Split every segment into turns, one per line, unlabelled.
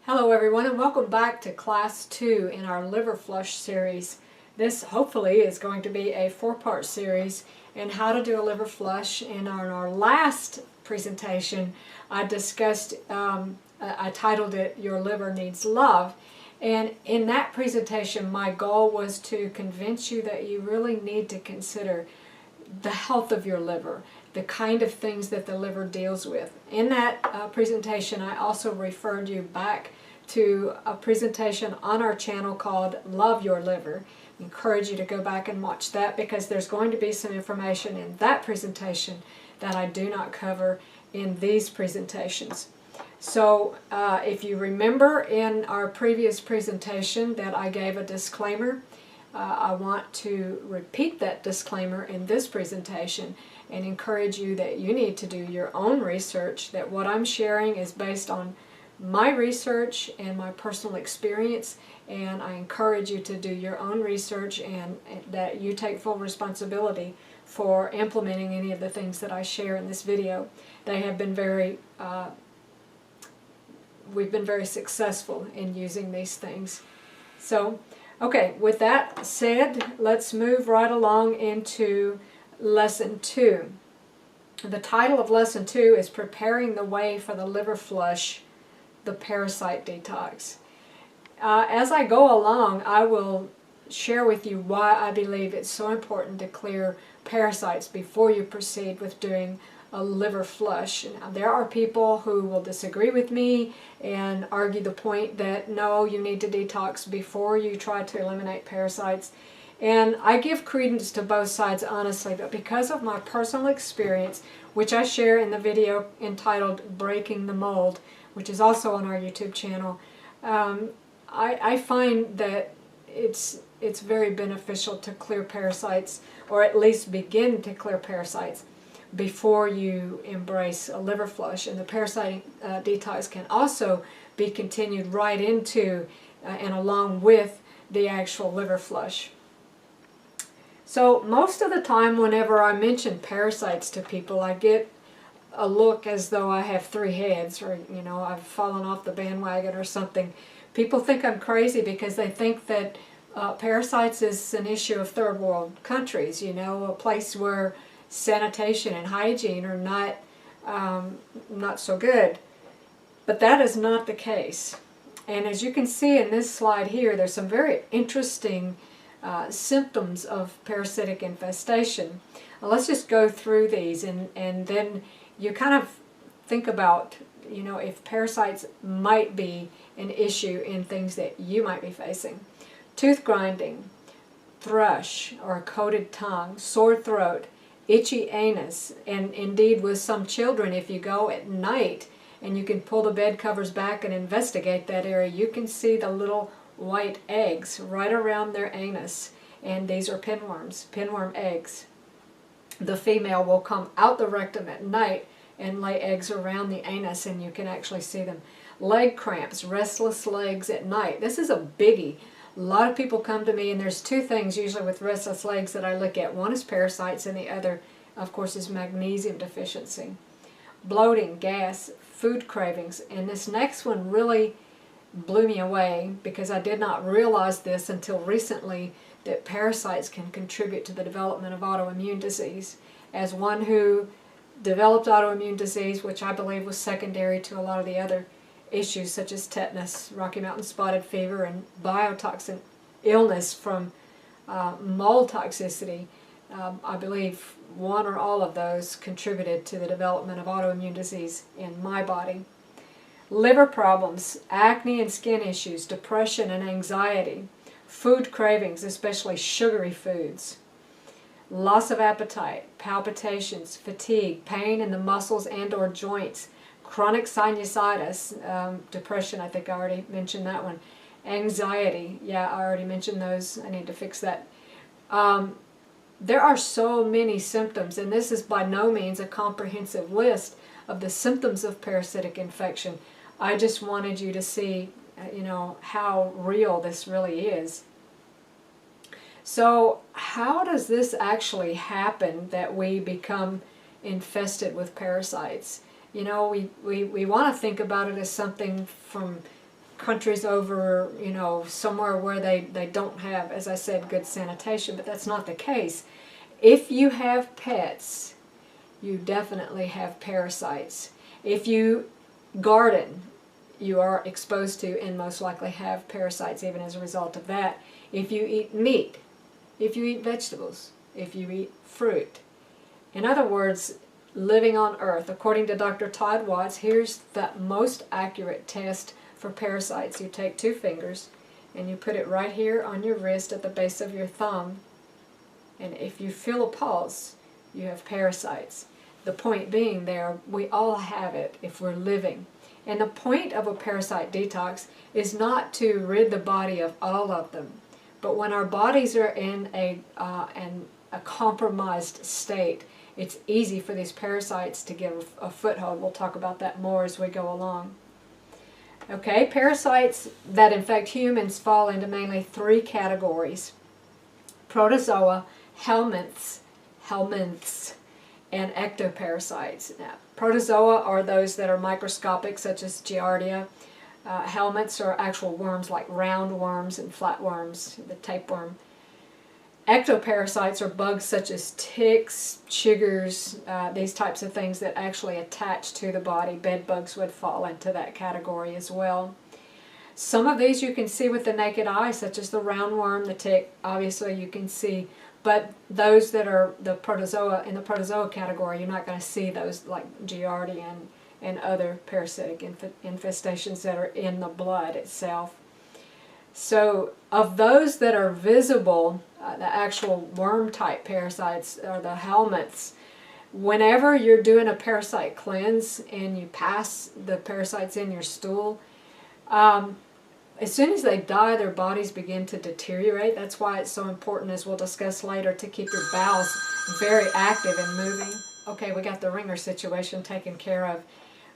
Hello everyone, and welcome back to Class 2 in our liver flush series. This hopefully is going to be a 4-part series in how to do a liver flush. And on our last presentation I discussed, I titled it Your Liver Needs Love. And in that presentation my goal was to convince you that you really need to consider the health of your liver, the kind of things that the liver deals with. In that presentation I also referred you back to a presentation on our channel called Love Your Liver. I encourage you to go back and watch that because there's going to be some information in that presentation that I do not cover in these presentations. So if you remember in our previous presentation that I gave a disclaimer, I want to repeat that disclaimer in this presentation and encourage you that you need to do your own research, that what I'm sharing is based on my research and my personal experience, and I encourage you to do your own research and that you take full responsibility for implementing any of the things that I share in this video. They have been we've been very successful in using these things. So okay, with that said, let's move right along into Lesson 2. The title of Lesson 2 is Preparing the Way for the Liver Flush, the Parasite Detox. As I go along, I will share with you why I believe it's so important to clear parasites before you proceed with doing a liver flush. Now, there are people who will disagree with me and argue the point that no, you need to detox before you try to eliminate parasites. And I give credence to both sides honestly, but because of my personal experience, which I share in the video entitled Breaking the Mold, which is also on our YouTube channel, I find that it's very beneficial to clear parasites, or at least begin to clear parasites, before you embrace a liver flush. And the parasite detox can also be continued right into and along with the actual liver flush. So most of the time whenever I mention parasites to people, I get a look as though I have 3 heads, or I've fallen off the bandwagon or something. People think I'm crazy because they think that parasites is an issue of third world countries, a place where sanitation and hygiene are not so good. But that is not the case. And as you can see in this slide here, there's some very interesting symptoms of parasitic infestation. Let's just go through these, and then you kind of think about if parasites might be an issue in things that you might be facing. Tooth grinding, thrush or coated tongue, sore throat, itchy anus, and indeed with some children, if you go at night and you can pull the bed covers back and investigate that area, you can see the little white eggs right around their anus, and these are pinworm eggs. The female will come out the rectum at night and lay eggs around the anus, and you can actually see them. Leg cramps, restless legs at night. This is a biggie. A lot of people come to me, and there's 2 things usually with restless legs that I look at. One is parasites, and the other, of course, is magnesium deficiency. Bloating, gas, food cravings, and this next one really blew me away because I did not realize this until recently, that parasites can contribute to the development of autoimmune disease. As one who developed autoimmune disease, which I believe was secondary to a lot of the other issues such as tetanus, Rocky Mountain spotted fever, and biotoxin illness from mold toxicity, I believe one or all of those contributed to the development of autoimmune disease in my body. Liver problems, acne and skin issues, depression and anxiety, food cravings, especially sugary foods, loss of appetite, palpitations, fatigue, pain in the muscles and or joints, chronic sinusitis, depression, I think I already mentioned that one, anxiety, yeah, I already mentioned those, I need to fix that. There are so many symptoms, and this is by no means a comprehensive list of the symptoms of parasitic infection. I just wanted you to see, how real this really is. So how does this actually happen that we become infested with parasites? We want to think about it as something from countries over, somewhere where they don't have, as I said, good sanitation, but that's not the case. If you have pets, you definitely have parasites. If you garden, you are exposed to and most likely have parasites even as a result of that. If you eat meat, if you eat vegetables, if you eat fruit. In other words, living on Earth, according to Dr. Todd Watts, here's the most accurate test for parasites. You take 2 fingers and you put it right here on your wrist at the base of your thumb, and if you feel a pulse, you have parasites. The point being there, we all have it if we're living. And the point of a parasite detox is not to rid the body of all of them, but when our bodies are in a compromised state, it's easy for these parasites to get a foothold. We'll talk about that more as we go along. Okay, parasites that infect humans fall into mainly 3 categories: protozoa, helminths, and ectoparasites. Now, protozoa are those that are microscopic, such as Giardia. Helminths are actual worms like roundworms and flatworms, the tapeworm. Ectoparasites are bugs such as ticks, chiggers, these types of things that actually attach to the body. Bed bugs would fall into that category as well. Some of these you can see with the naked eye, such as the roundworm, the tick, obviously you can see. But those that are the protozoa, in the protozoa category, you're not going to see those like Giardia and other parasitic infestations that are in the blood itself. So of those that are visible, the actual worm-type parasites are the helminths. Whenever you're doing a parasite cleanse and you pass the parasites in your stool, as soon as they die, their bodies begin to deteriorate. That's why it's so important, as we'll discuss later, to keep your bowels very active and moving. Okay, we got the ringer situation taken care of.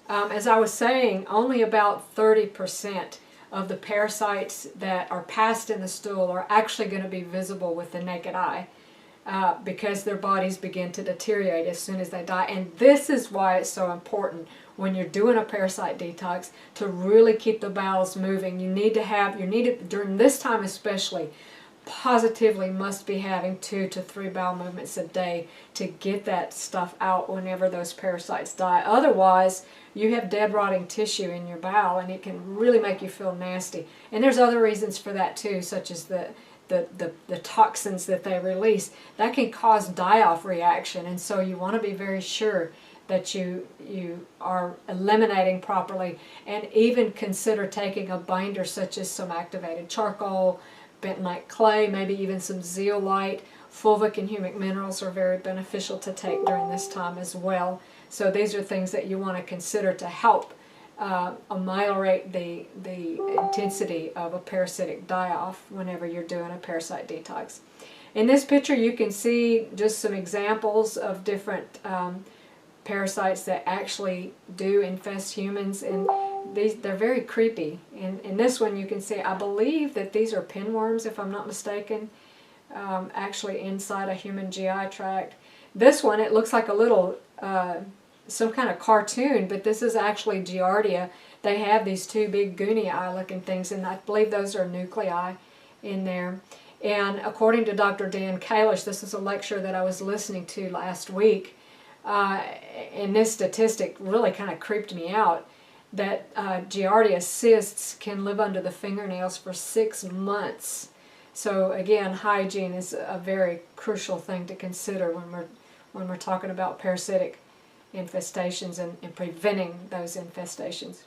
As I was saying, only about 30% of the parasites that are passed in the stool are actually going to be visible with the naked eye because their bodies begin to deteriorate as soon as they die. And this is why it's so important when you're doing a parasite detox to really keep the bowels moving. You need to, during this time especially, positively must be having 2 to 3 bowel movements a day to get that stuff out whenever those parasites die. Otherwise, you have dead rotting tissue in your bowel and it can really make you feel nasty. And there's other reasons for that too, such as the toxins that they release. That can cause die-off reaction, and so you want to be very sure that you are eliminating properly, and even consider taking a binder such as some activated charcoal, bentonite clay, maybe even some zeolite. Fulvic and humic minerals are very beneficial to take during this time as well. So these are things that you want to consider to help ameliorate the intensity of a parasitic die-off whenever you're doing a parasite detox. In this picture you can see just some examples of different parasites that actually do infest humans, and they're very creepy. In this one you can see, I believe that these are pinworms, if I'm not mistaken, actually inside a human GI tract. This one, it looks like a little some kind of cartoon, but this is actually Giardia. They have these 2 big goonie eye looking things, and I believe those are nuclei in there. And according to Dr. Dan Kalish, this is a lecture that I was listening to last week, and this statistic really kind of creeped me out, that Giardia cysts can live under the fingernails for 6 months. So again, hygiene is a very crucial thing to consider when we're talking about parasitic infestations and preventing those infestations.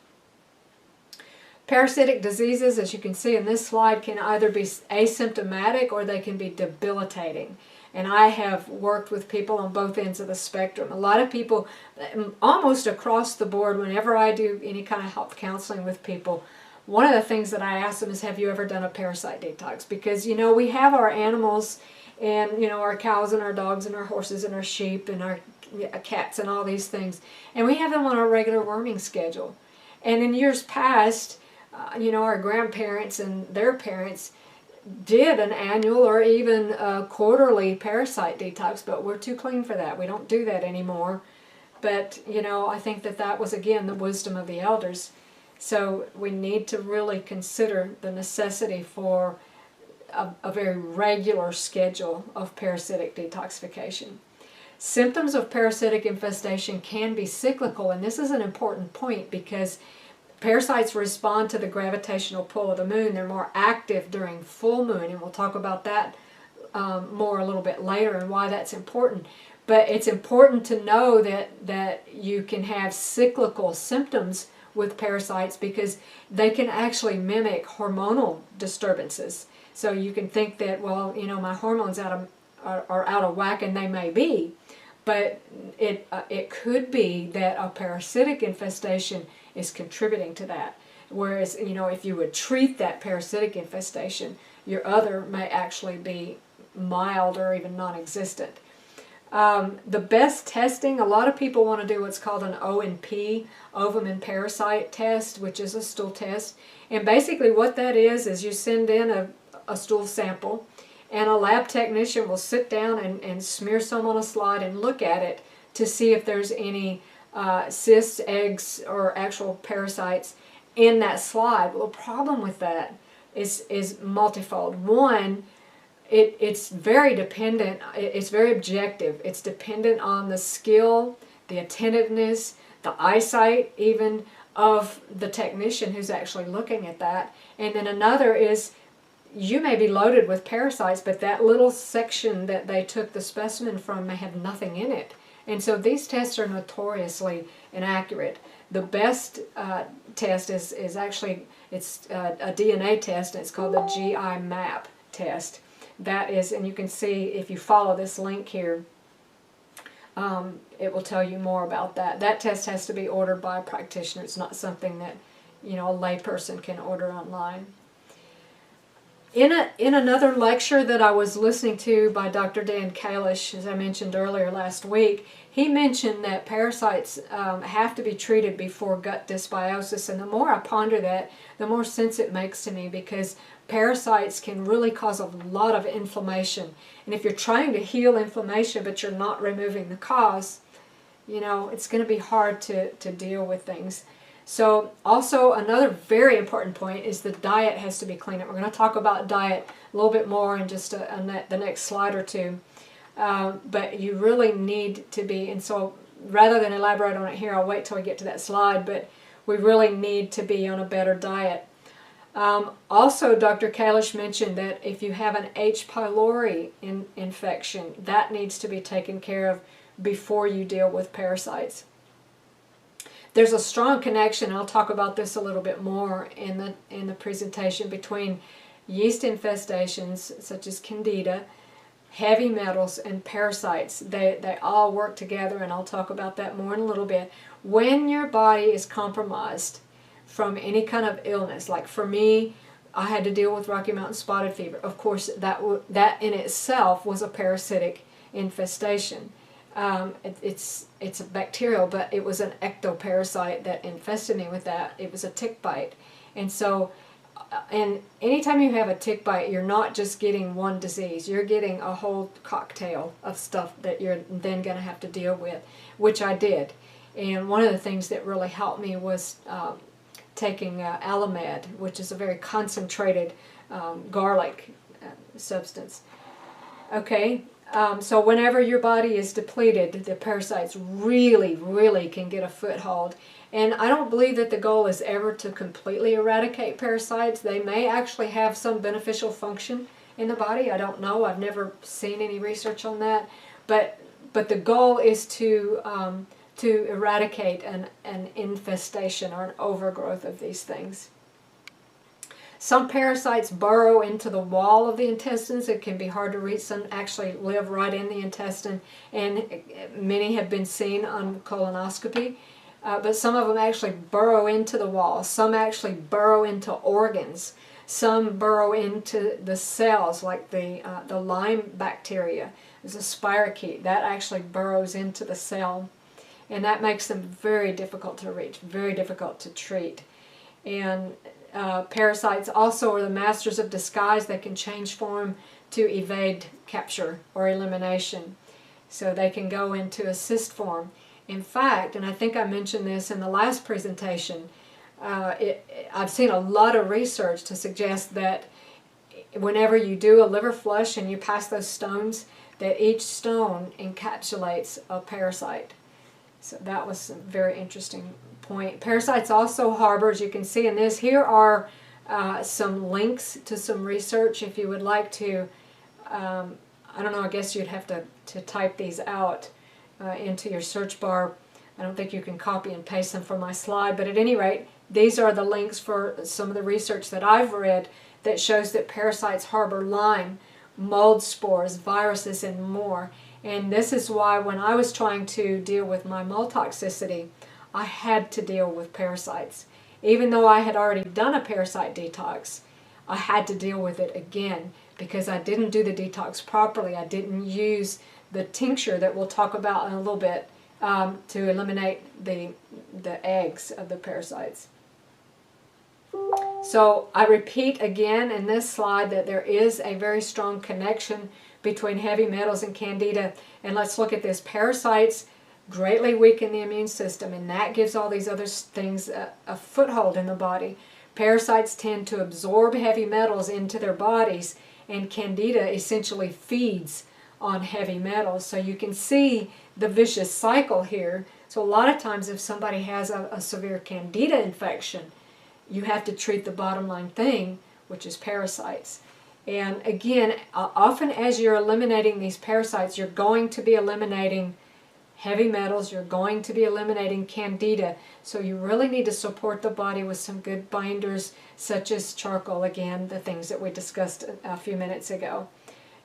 Parasitic diseases, as you can see in this slide, can either be asymptomatic or they can be debilitating. And I have worked with people on both ends of the spectrum. A lot of people, almost across the board, whenever I do any kind of health counseling with people, one of the things that I ask them is, have you ever done a parasite detox? Because, we have our animals and, our cows and our dogs and our horses and our sheep and our cats and all these things. And we have them on our regular worming schedule. And in years past, our grandparents and their parents did an annual or even a quarterly parasite detox, but we're too clean for that. We don't do that anymore. But, I think that was, again, the wisdom of the elders. So we need to really consider the necessity for a very regular schedule of parasitic detoxification. Symptoms of parasitic infestation can be cyclical, and this is an important point because parasites respond to the gravitational pull of the moon. They're more active during full moon, and we'll talk about that more a little bit later and why that's important. But it's important to know that you can have cyclical symptoms with parasites because they can actually mimic hormonal disturbances. So you can think that, well, you know, my hormones are out of whack, and they may be, but it could be that a parasitic infestation is contributing to that. Whereas, you know, if you would treat that parasitic infestation, your other may actually be mild or even non-existent. The best testing, a lot of people want to do what's called an O&P, ovum and parasite test, which is a stool test. And basically what that is you send in a stool sample, and a lab technician will sit down and smear some on a slide and look at it to see if there's any cysts, eggs, or actual parasites in that slide. Well, the problem with that is multifold. One, it's very dependent, it's very objective. It's dependent on the skill, the attentiveness, the eyesight even of the technician who's actually looking at that. And then another is you may be loaded with parasites, but that little section that they took the specimen from may have nothing in it. And so these tests are notoriously inaccurate. The best test is actually, it's a DNA test, and it's called the GI map test. That is, and you can see if you follow this link here, it will tell you more about that. That test has to be ordered by a practitioner. It's not something that, you know, a layperson can order online. In another lecture that I was listening to by Dr. Dan Kalish, as I mentioned earlier last week, he mentioned that parasites have to be treated before gut dysbiosis. And the more I ponder that, the more sense it makes to me, because parasites can really cause a lot of inflammation. And if you're trying to heal inflammation but you're not removing the cause, you know, it's going to be hard to deal with things. So also another very important point is the diet has to be clean up. We're going to talk about diet a little bit more in just the next slide or two. But you really need to be, and so rather than elaborate on it here, I'll wait till we get to that slide, but we really need to be on a better diet. Also, Dr. Kalish mentioned that if you have an H. pylori infection, that needs to be taken care of before you deal with parasites. There's a strong connection, and I'll talk about this a little bit more in the presentation, between yeast infestations such as Candida, heavy metals, and parasites. They all work together, and I'll talk about that more in a little bit. When your body is compromised from any kind of illness, like for me, I had to deal with Rocky Mountain spotted fever. Of course, that in itself was a parasitic infestation. It's a bacterial, but it was an ectoparasite that infested me with that. It was a tick bite. And so, and anytime you have a tick bite, you're not just getting one disease. You're getting a whole cocktail of stuff that you're then going to have to deal with, which I did. And one of the things that really helped me was taking Alamed, which is a very concentrated garlic substance. Okay. So whenever your body is depleted, the parasites really can get a foothold. And I don't believe that the goal is ever to completely eradicate parasites. They may actually have some beneficial function in the body. I don't know. I've never seen any research on that. But the goal is to eradicate an infestation or an overgrowth of these things. Some parasites burrow into the wall of the intestines. It can be hard to reach. Some actually live right in the intestine, and many have been seen on colonoscopy. But some of them actually burrow into the wall. Some actually burrow into organs. Some burrow into the cells, like the Lyme bacteria. There's a spirochete that actually burrows into the cell, and that makes them very difficult to reach, very difficult to treat. And parasites also are the masters of disguise. They can change form to evade capture or elimination. So they can go into a cyst form. In fact, and I think I mentioned this in the last presentation, I've seen a lot of research to suggest that whenever you do a liver flush and you pass those stones, that each stone encapsulates a parasite. So that was a very interesting point. Parasites also harbor, as you can see in this, here are some links to some research if you would like to, I don't know, I guess you'd have to type these out into your search bar. I don't think you can copy and paste them from my slide, but at any rate, these are the links for some of the research that I've read that shows that parasites harbor Lyme, mold spores, viruses, and more. And this is why when I was trying to deal with my mold toxicity, I had to deal with parasites. Even though I had already done a parasite detox, I had to deal with it again because I didn't do the detox properly. I didn't use the tincture that we'll talk about in a little bit to eliminate the eggs of the parasites. So I repeat again in this slide that there is a very strong connection between heavy metals and candida. And let's look at this. Parasites greatly weaken the immune system, and that gives all these other things a foothold in the body. Parasites tend to absorb heavy metals into their bodies, and candida essentially feeds on heavy metals. So you can see the vicious cycle here. So a lot of times if somebody has a severe candida infection, you have to treat the bottom line thing, which is parasites. And again, often as you're eliminating these parasites, you're going to be eliminating heavy metals, you're going to be eliminating candida. So you really need to support the body with some good binders, such as charcoal, again, the things that we discussed a few minutes ago.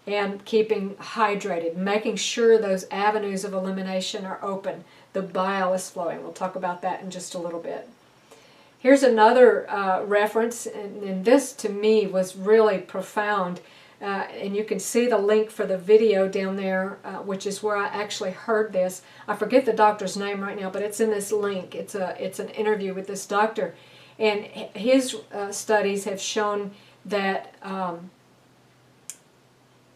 And keeping hydrated, making sure those avenues of elimination are open. The bile is flowing. We'll talk about that in just a little bit. Here's another reference, and this to me was really profound. And you can see the link for the video down there, which is where I actually heard this. I forget the doctor's name right now, but it's in this link. It's an interview with this doctor. And his studies have shown that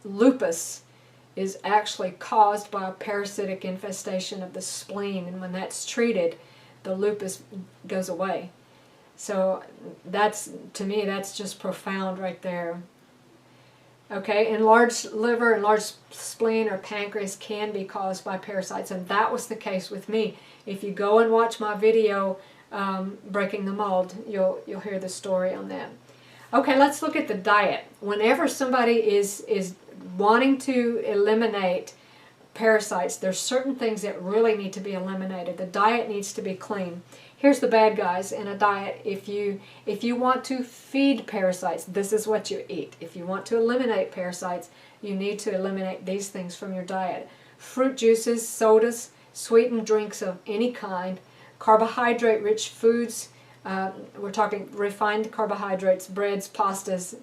lupus is actually caused by a parasitic infestation of the spleen. And when that's treated, the lupus goes away. So that's, to me, that's just profound right there. Okay, enlarged liver, enlarged spleen, or pancreas can be caused by parasites, and that was the case with me. If you go and watch my video, Breaking the Mold, you'll hear the story on that. Okay, let's look at the diet. Whenever somebody is wanting to eliminate parasites, there's certain things that really need to be eliminated. The diet needs to be clean. Here's the bad guys in a diet. If you want to feed parasites, this is what you eat. If you want to eliminate parasites, you need to eliminate these things from your diet. Fruit juices, sodas, sweetened drinks of any kind, carbohydrate-rich foods. We're talking refined carbohydrates, breads, pastas,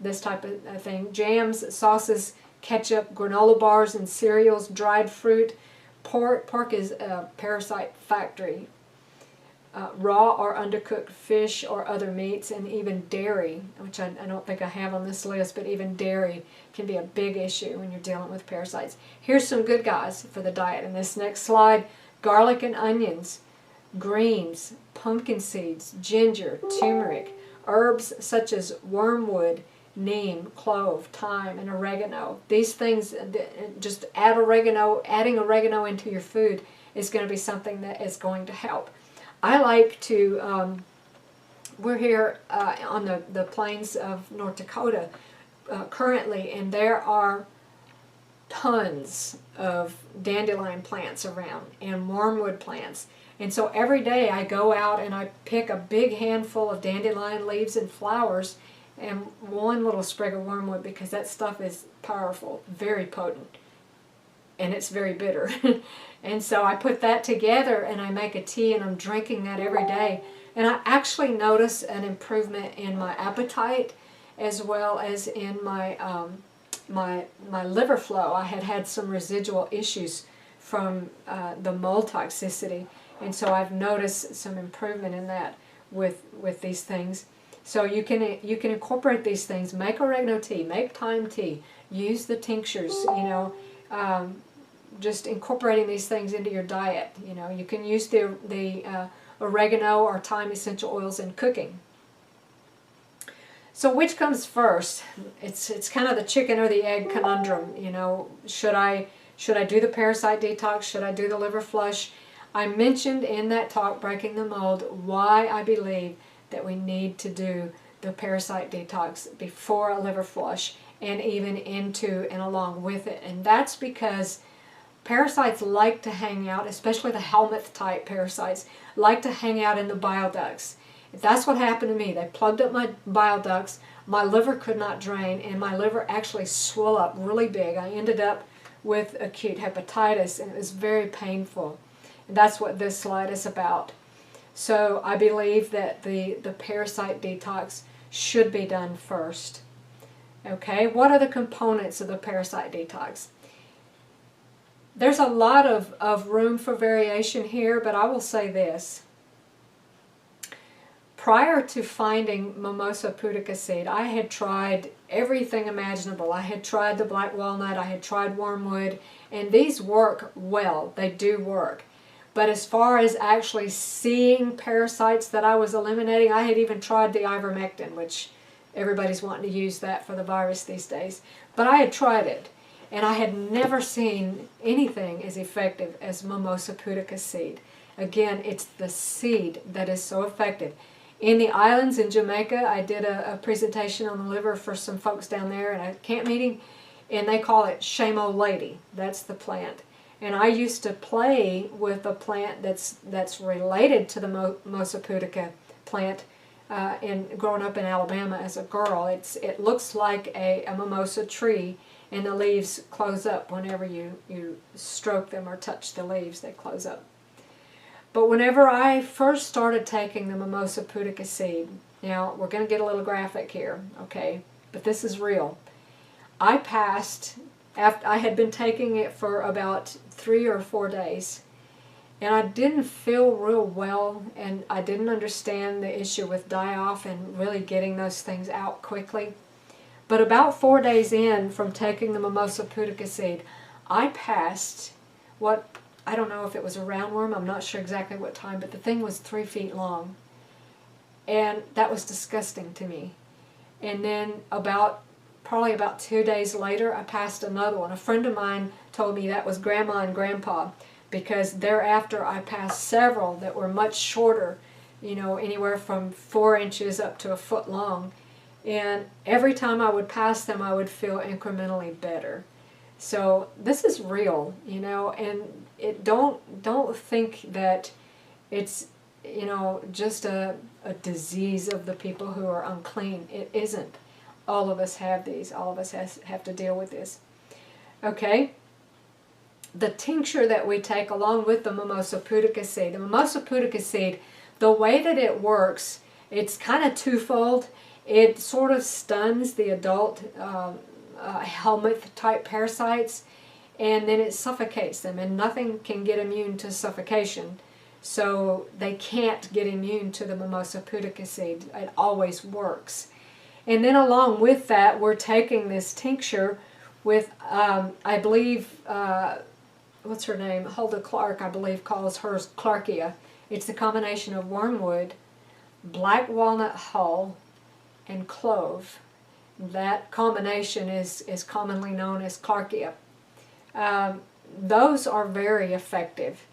this type of thing. Jams, sauces, ketchup, granola bars and cereals, dried fruit. Pork is a parasite factory. Raw or undercooked fish or other meats, and even dairy, which I don't think I have on this list, but even dairy can be a big issue when you're dealing with parasites. Here's some good guys for the diet. In this next slide, garlic and onions, greens, pumpkin seeds, ginger, turmeric, herbs such as wormwood, neem, clove, thyme, and oregano. These things, just adding oregano into your food is going to be something that is going to help. I like to, we're here on the plains of North Dakota currently, and there are tons of dandelion plants around and wormwood plants. And so every day I go out and I pick a big handful of dandelion leaves and flowers and one little sprig of wormwood, because that stuff is powerful, very potent, and it's very bitter. And so I put that together and I make a tea, and I'm drinking that every day. And I actually notice an improvement in my appetite as well as in my my liver flow. I had some residual issues from the mold toxicity, and so I've noticed some improvement in that with these things. So you can incorporate these things. Make oregano tea, make thyme tea, use the tinctures, just incorporating these things into your diet. You can use the oregano or thyme essential oils in cooking. So which comes first? It's kind of the chicken or the egg conundrum. You know, should I do the parasite detox? Should I do the liver flush? I mentioned in that talk, Breaking the Mold, why I believe that we need to do the parasite detox before a liver flush and even into and along with it. And that's because parasites like to hang out, especially the helminth type parasites, like to hang out in the bile ducts. That's what happened to me. They plugged up my bile ducts, my liver could not drain, and my liver actually swelled up really big. I ended up with acute hepatitis, and it was very painful. And that's what this slide is about. So I believe that the parasite detox should be done first. Okay, what are the components of the parasite detox? There's a lot of room for variation here, but I will say this. Prior to finding Mimosa pudica seed, I had tried everything imaginable. I had tried the black walnut, I had tried wormwood, and these work well. They do work. But as far as actually seeing parasites that I was eliminating, I had even tried the ivermectin, which everybody's wanting to use that for the virus these days. But I had tried it, and I had never seen anything as effective as Mimosa pudica seed. Again, it's the seed that is so effective. In the islands in Jamaica, I did a presentation on the liver for some folks down there at a camp meeting, and they call it Shame Old Lady. That's the plant. And I used to play with a plant that's related to the Mimosa pudica plant growing up in Alabama as a girl. It looks like a mimosa tree, and the leaves close up whenever you stroke them or touch the leaves. They close up. But whenever I first started taking the Mimosa pudica seed, now we're going to get a little graphic here, okay, but this is real. I passed, after I had been taking it for about 3 or 4 days, and I didn't feel real well, and I didn't understand the issue with die-off and really getting those things out quickly. But about 4 days in from taking the Mimosa pudica seed, I passed what, I don't know if it was a roundworm, I'm not sure exactly what time, but the thing was 3 feet long. And that was disgusting to me. And then probably about 2 days later, I passed another one. A friend of mine told me that was Grandma and Grandpa, because thereafter I passed several that were much shorter, you know, anywhere from 4 inches up to a foot long. And every time I would pass them, I would feel incrementally better. So this is real, you know, and don't think that it's, you know, just a disease of the people who are unclean. It isn't. All of us have these. All of us have to deal with this. Okay? The tincture that we take along with the Mimosa pudica seed. The Mimosa pudica seed, the way that it works, it's kind of twofold. It sort of stuns the adult helminth type parasites, and then it suffocates them, and nothing can get immune to suffocation, so they can't get immune to the Mimosa pudica seed. It always works. And then along with that, we're taking this tincture with I believe what's her name, Hulda Clark, I believe, calls hers Clarkia. It's the combination of wormwood, black walnut hull, and clove. That combination is commonly known as Clarkia. Those are very effective.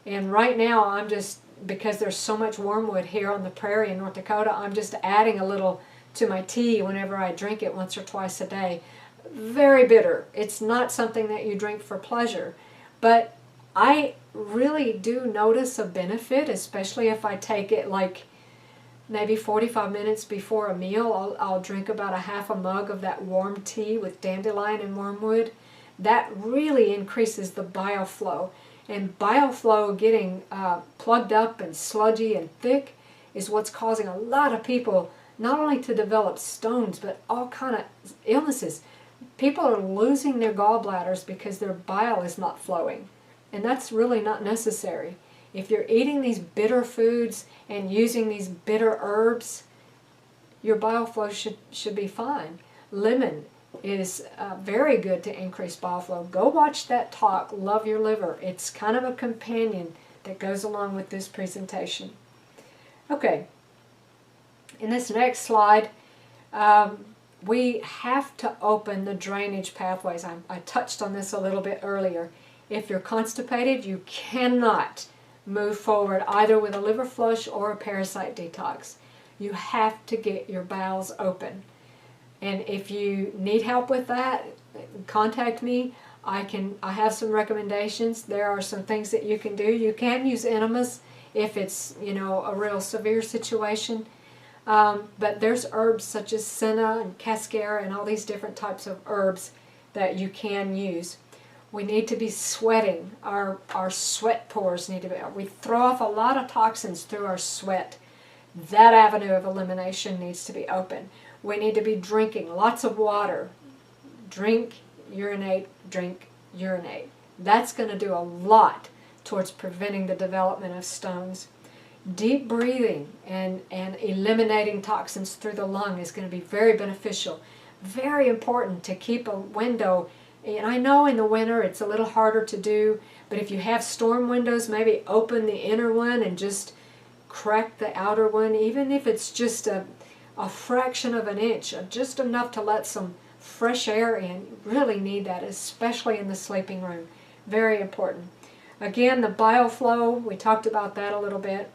And right now I'm just, because there's so much wormwood here on the prairie in North Dakota, I'm just adding a little to my tea whenever I drink it once or twice a day. Very bitter. It's not something that you drink for pleasure. But I really do notice a benefit, especially if I take it like maybe 45 minutes before a meal. I'll drink about a half a mug of that warm tea with dandelion and wormwood. That really increases the bile flow. And bile flow getting plugged up and sludgy and thick is what's causing a lot of people not only to develop stones, but all kind of illnesses. People are losing their gallbladders because their bile is not flowing. And that's really not necessary. If you're eating these bitter foods and using these bitter herbs, your bile flow should be fine. Lemon is very good to increase bile flow. Go watch that talk, Love Your Liver. It's kind of a companion that goes along with this presentation. Okay, in this next slide, we have to open the drainage pathways. I touched on this a little bit earlier. If you're constipated, you cannot move forward either with a liver flush or a parasite detox. You have to get your bowels open. And if you need help with that, contact me. I have some recommendations. There are some things that you can do. You can use enemas if it's, a real severe situation. But there's herbs such as senna and cascara and all these different types of herbs that you can use. We need to be sweating. Our sweat pores need to be. We throw off a lot of toxins through our sweat. That avenue of elimination needs to be open. We need to be drinking lots of water. Drink, urinate, drink, urinate. That's going to do a lot towards preventing the development of stones. Deep breathing and eliminating toxins through the lung is going to be very beneficial. Very important to keep a window. And I know in the winter it's a little harder to do, but if you have storm windows, maybe open the inner one and just crack the outer one, even if it's just a fraction of an inch, just enough to let some fresh air in. You really need that, especially in the sleeping room. Very important. Again, the bile flow, we talked about that a little bit.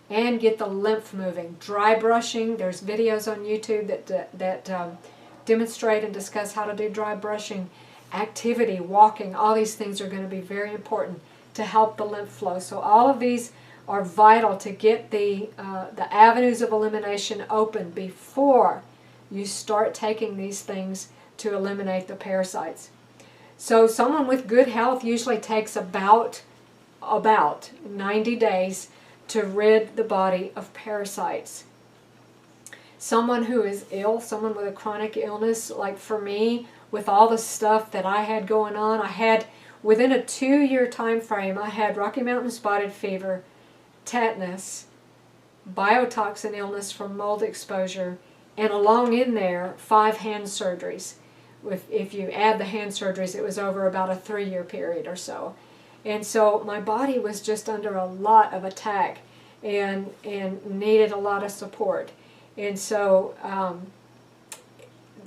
And get the lymph moving. Dry brushing, there's videos on YouTube that demonstrate and discuss how to do dry brushing. Activity, walking, all these things are going to be very important to help the lymph flow. So all of these are vital to get the avenues of elimination open before you start taking these things to eliminate the parasites. So someone with good health usually takes about 90 days to rid the body of parasites. Someone who is ill, someone with a chronic illness, like for me, with all the stuff that I had going on, I had, within a 2-year time frame, I had Rocky Mountain spotted fever, tetanus, biotoxin illness from mold exposure, and along in there, 5 hand surgeries. If you add the hand surgeries, it was over about a 3-year period or so. And so my body was just under a lot of attack and needed a lot of support. And so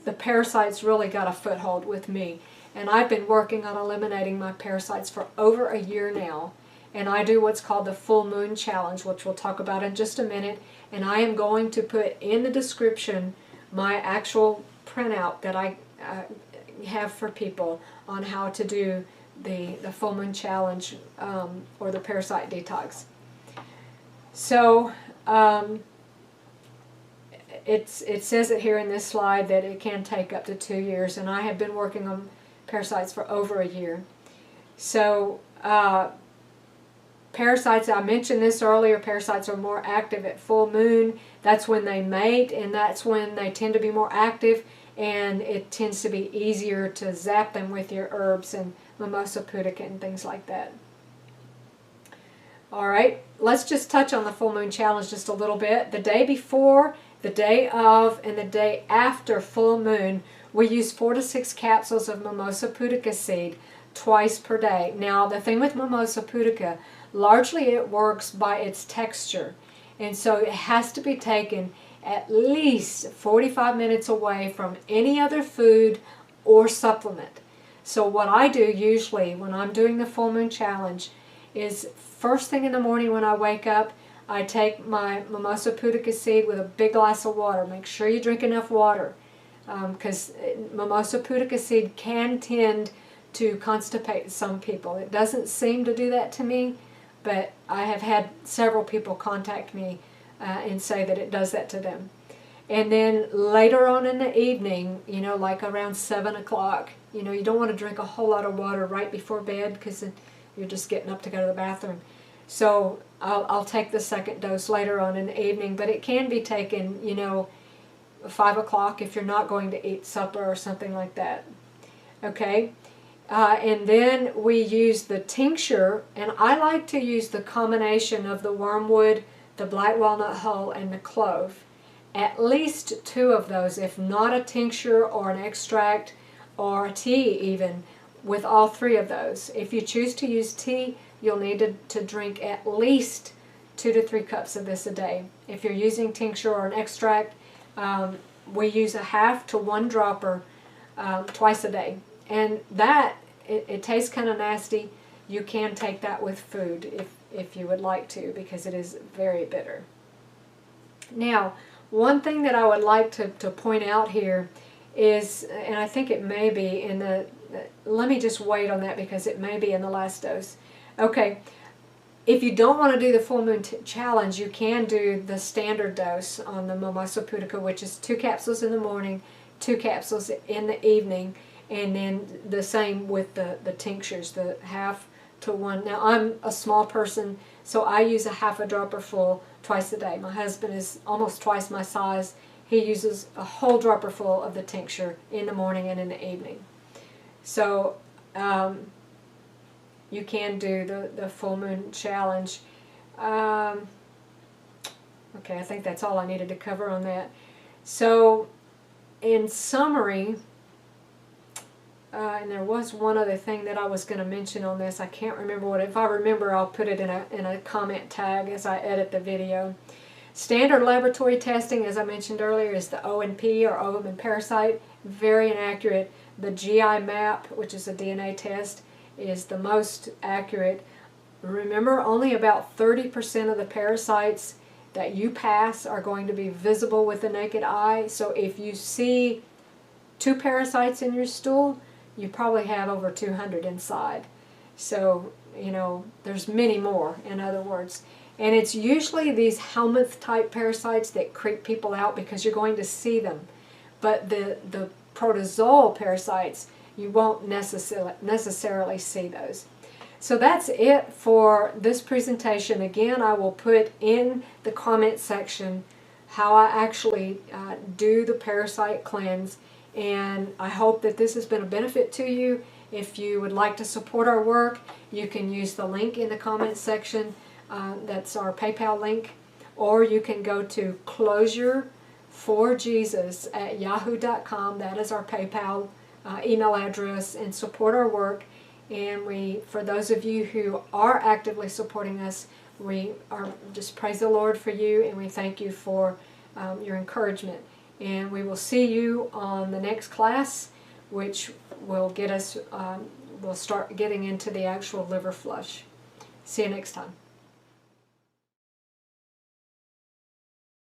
the parasites really got a foothold with me. And I've been working on eliminating my parasites for over a year now. And I do what's called the Full Moon Challenge, which we'll talk about in just a minute. And I am going to put in the description my actual printout that I have for people on how to do the Full Moon Challenge or the Parasite Detox. So it says it here in this slide that it can take up to 2 years, and I have been working on parasites for over a year. So parasites, I mentioned this earlier, parasites are more active at full moon. That's when they mate, and that's when they tend to be more active, and it tends to be easier to zap them with your herbs and mimosa pudica and things like that. All right, let's just touch on the Full Moon Challenge just a little bit. The day before, the day of, and the day after full moon, we use 4 to 6 capsules of mimosa pudica seed twice per day. Now, the thing with mimosa pudica, largely it works by its texture, and so it has to be taken at least 45 minutes away from any other food or supplement. So what I do usually when I'm doing the Full Moon Challenge is first thing in the morning when I wake up, I take my mimosa pudica seed with a big glass of water. Make sure you drink enough water because mimosa pudica seed can tend to constipate some people. It doesn't seem to do that to me, but I have had several people contact me and say that it does that to them. And then later on in the evening, like around 7 o'clock, you don't want to drink a whole lot of water right before bed because you're just getting up to go to the bathroom. So I'll take the second dose later on in the evening, but it can be taken, 5 o'clock if you're not going to eat supper or something like that. Okay? And then we use the tincture, and I like to use the combination of the wormwood, the black walnut hull, and the clove. At least 2 of those, if not a tincture or an extract or a tea even, with all 3 of those. If you choose to use tea, you'll need to drink at least 2 to 3 cups of this a day. If you're using tincture or an extract, we use a half to 1 dropper twice a day. And that, it tastes kind of nasty. You can take that with food if you would like to, because it is very bitter. Now, one thing that I would like to point out here is, and I think it may be in the, let me just wait on that because it may be in the last dose. Okay, if you don't want to do the full moon challenge, you can do the standard dose on the Mimosa Pudica, which is 2 capsules in the morning, 2 capsules in the evening, and then the same with the tinctures, the half to 1. Now, I'm a small person, so I use a half a dropper full twice a day. My husband is almost twice my size. He uses a whole dropper full of the tincture in the morning and in the evening. So you can do the full moon challenge. Okay, I think that's all I needed to cover on that. So in summary, and there was one other thing that I was going to mention on this. I can't remember what. If I remember, I'll put it in a comment tag as I edit the video. Standard laboratory testing, as I mentioned earlier, is the O&P, or ovum and parasite. Very inaccurate. The GI map, which is a DNA test, is the most accurate. Remember, only about 30% of the parasites that you pass are going to be visible with the naked eye. So if you see 2 parasites in your stool, you probably have over 200 inside. So, you know, there's many more, in other words. And it's usually these helminth type parasites that creep people out because you're going to see them. But the protozoal parasites, you won't necessarily see those. So that's it for this presentation. Again, I will put in the comment section how I actually do the parasite cleanse. And I hope that this has been a benefit to you. If you would like to support our work, you can use the link in the comments section. That's our PayPal link. Or you can go to closureforjesus@yahoo.com. That is our PayPal email address, and support our work. And for those of you who are actively supporting us, we are just praise the Lord for you, and we thank you for your encouragement. And we will see you on the next class, which will get us, we'll start getting into the actual liver flush. See you next time.